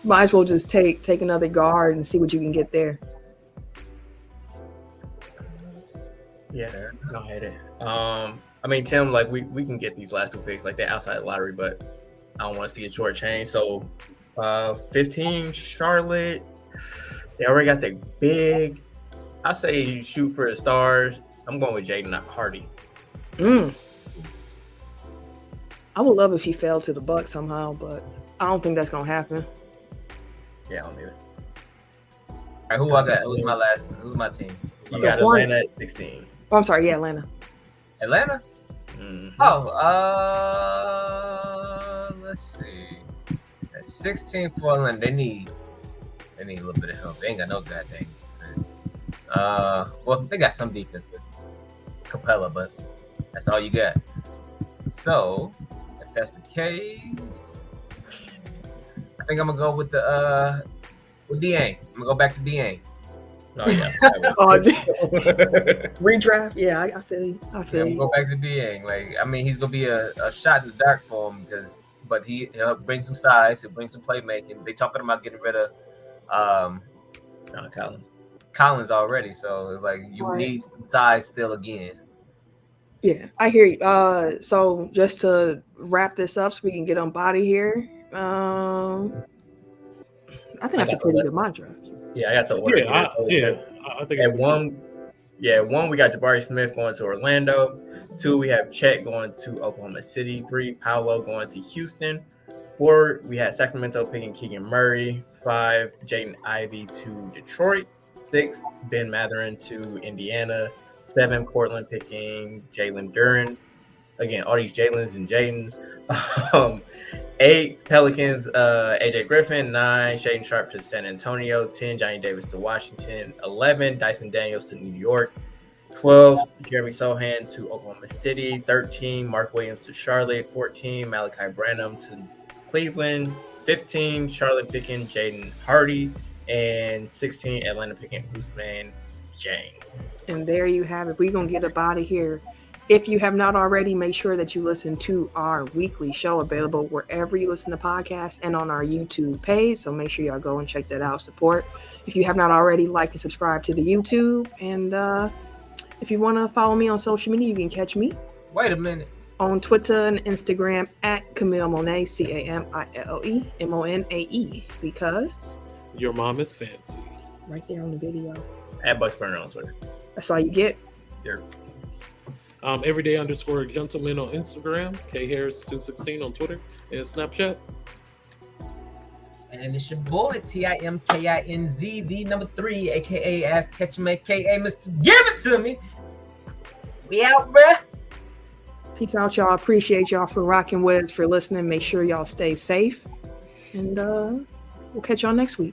might as well just take another guard and see what you can get there. Yeah, I hate it. I mean, Tim, like we can get these last two picks, like they're outside the lottery, but I don't want to see a short change. So 15, Charlotte. They already got their big. I say you shoot for the stars. I'm going with Jaden Hardy. I would love if he fell to the Bucks somehow, but I don't think that's gonna happen. Yeah, I don't either. All right, who I got? Who's my team? You got Hornets. Atlanta at 16. Oh, I'm sorry, yeah, Atlanta. Atlanta? Mhm. Oh, let's see. At 16 for Atlanta, they need a little bit of help. They ain't got no goddamn defense. Well, they got some defense with Capella, but that's all you got. So, if that's the case, I think I'm gonna go with with Dieng. I'm gonna go back to Dieng. Oh yeah. Redraft, yeah, I feel you. I Yeah, feel I'm you. gonna go back to Dieng. Like, I mean, he's gonna be a shot in the dark for him but he'll bring some size. He'll bring some playmaking. They talking about getting rid of Collins already, so it's like you Right. need some size still again. Yeah, I hear you. So just to wrap this up so we can get on body here. I think that's a pretty good mantra. Yeah, I got the order. Yeah, here. I think At it's one, we got Jabari Smith going to Orlando. 2, we have Chet going to Oklahoma City. 3, Paolo going to Houston. 4, we had Sacramento picking Keegan Murray. 5, Jaden Ivey to Detroit. 6, Ben Matherin to Indiana. 7, Portland picking Jalen Duren. Again, all these Jalen's and Jadens. 8, Pelicans, AJ Griffin. 9, Shaden Sharp to San Antonio. 10, Johnny Davis to Washington. 11, Dyson Daniels to New York. 12, Jeremy Sohan to Oklahoma City. 13, Mark Williams to Charlotte. 14, Malachi Branham to Cleveland. 15, Charlotte picking Jaden Hardy. And 16, Atlanta picking Ousmane Dieng. And there you have it. We're going to get up out of here. If you have not already, make sure that you listen to our weekly show available wherever you listen to podcasts and on our YouTube page. So make sure y'all go and check that out. Support. If you have not already, like and subscribe to the YouTube. And if you want to follow me on social media, you can catch me Wait a minute. on Twitter and Instagram at Camille Monet, CAMILEMONAE, because your mom is fancy. right there on the video. At Bucks Burner on Twitter. That's all you get. Here. Everyday_gentleman on Instagram, KHarris216 on Twitter and Snapchat. And it's your boy TIMKINZ, the number 3, aka Ask Ketchum, aka Mr. Give It To Me. We out, bruh. Peace out, y'all. Appreciate y'all for rocking with us, for listening. Make sure y'all stay safe. And we'll catch y'all next week.